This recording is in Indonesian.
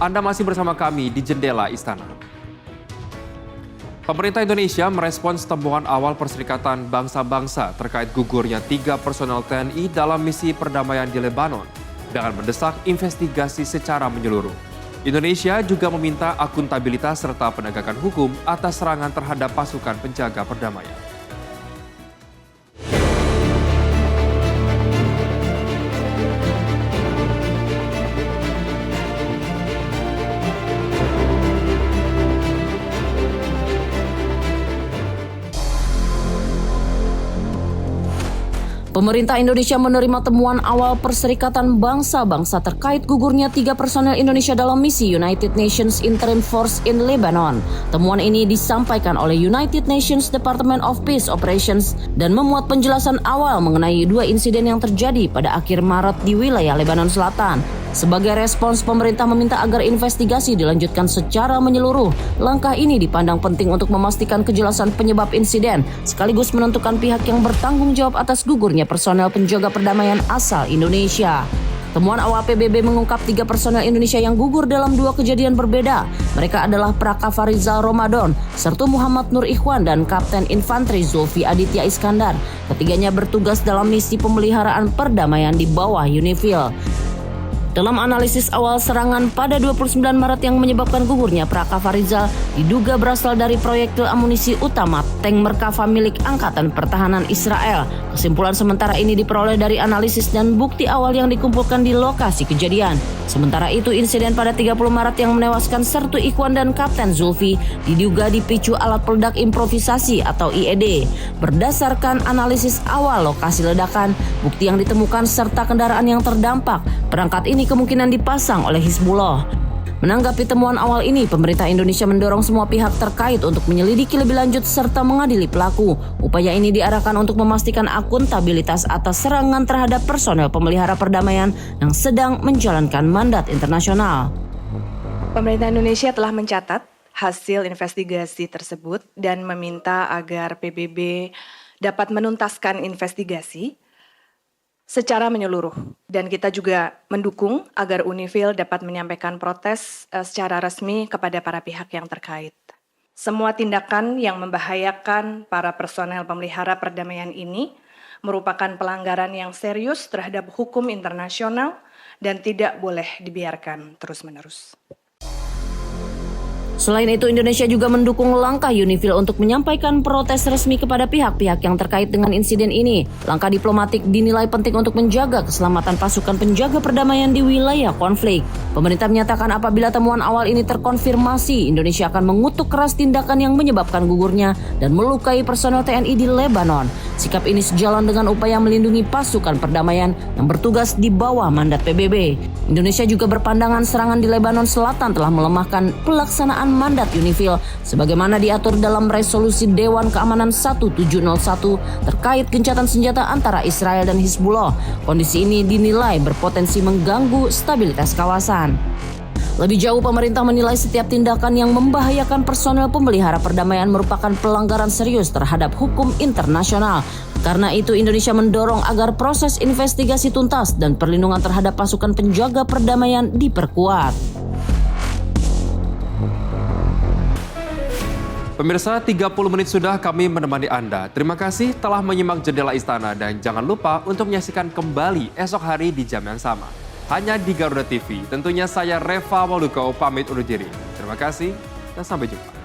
Anda masih bersama kami di Jendela Istana. Pemerintah Indonesia merespons temuan awal Perserikatan Bangsa-Bangsa terkait gugurnya 3 personel TNI dalam misi perdamaian di Lebanon dengan mendesak investigasi secara menyeluruh. Indonesia juga meminta akuntabilitas serta penegakan hukum atas serangan terhadap pasukan penjaga perdamaian. Pemerintah Indonesia menerima temuan awal Perserikatan Bangsa-Bangsa terkait gugurnya 3 personel Indonesia dalam misi United Nations Interim Force in Lebanon. Temuan ini disampaikan oleh United Nations Department of Peace Operations dan memuat penjelasan awal mengenai 2 insiden yang terjadi pada akhir Maret di wilayah Lebanon Selatan. Sebagai respons, pemerintah meminta agar investigasi dilanjutkan secara menyeluruh. Langkah ini dipandang penting untuk memastikan kejelasan penyebab insiden, sekaligus menentukan pihak yang bertanggung jawab atas gugurnya personel penjaga perdamaian asal Indonesia. Temuan awal PBB mengungkap 3 personel Indonesia yang gugur dalam 2 kejadian berbeda. Mereka adalah Prakava Rizal Ramadan, Sertu Muhammad Nur Ikhwan, dan Kapten Infanteri Zulfi Aditya Iskandar. Ketiganya bertugas dalam misi pemeliharaan perdamaian di bawah UNIFIL. Dalam analisis awal serangan pada 29 Maret yang menyebabkan gugurnya Prakava Rizal diduga berasal dari proyektil amunisi utama tank Merkava milik Angkatan Pertahanan Israel. Kesimpulan sementara ini diperoleh dari analisis dan bukti awal yang dikumpulkan di lokasi kejadian. Sementara itu, insiden pada 30 Maret yang menewaskan Sertu Ikhwan dan Kapten Zulfi diduga dipicu alat peledak improvisasi atau IED. Berdasarkan analisis awal lokasi ledakan, bukti yang ditemukan serta kendaraan yang terdampak, perangkat ini kemungkinan dipasang oleh Hizbullah. Menanggapi temuan awal ini, pemerintah Indonesia mendorong semua pihak terkait untuk menyelidiki lebih lanjut serta mengadili pelaku. Upaya ini diarahkan untuk memastikan akuntabilitas atas serangan terhadap personel pemelihara perdamaian yang sedang menjalankan mandat internasional. Pemerintah Indonesia telah mencatat hasil investigasi tersebut dan meminta agar PBB dapat menuntaskan investigasi secara menyeluruh, dan kita juga mendukung agar UNIFIL dapat menyampaikan protes secara resmi kepada para pihak yang terkait. Semua tindakan yang membahayakan para personel pemelihara perdamaian ini merupakan pelanggaran yang serius terhadap hukum internasional dan tidak boleh dibiarkan terus-menerus. Selain itu, Indonesia juga mendukung langkah UNIFIL untuk menyampaikan protes resmi kepada pihak-pihak yang terkait dengan insiden ini. Langkah diplomatik dinilai penting untuk menjaga keselamatan pasukan penjaga perdamaian di wilayah konflik. Pemerintah menyatakan apabila temuan awal ini terkonfirmasi, Indonesia akan mengutuk keras tindakan yang menyebabkan gugurnya dan melukai personel TNI di Lebanon. Sikap ini sejalan dengan upaya melindungi pasukan perdamaian yang bertugas di bawah mandat PBB. Indonesia juga berpandangan serangan di Lebanon Selatan telah melemahkan pelaksanaan mandat UNIFIL sebagaimana diatur dalam resolusi Dewan Keamanan 1701 terkait gencatan senjata antara Israel dan Hizbullah. Kondisi ini dinilai berpotensi mengganggu stabilitas kawasan. Lebih jauh, pemerintah menilai setiap tindakan yang membahayakan personel pemelihara perdamaian merupakan pelanggaran serius terhadap hukum internasional. Karena itu, Indonesia mendorong agar proses investigasi tuntas dan perlindungan terhadap pasukan penjaga perdamaian diperkuat. Pemirsa, 30 menit sudah kami menemani Anda. Terima kasih telah menyimak Jendela Istana dan jangan lupa untuk menyaksikan kembali esok hari di jam yang sama. Hanya di Garuda TV. Tentunya saya Reva Waluko pamit undur diri. Terima kasih dan sampai jumpa.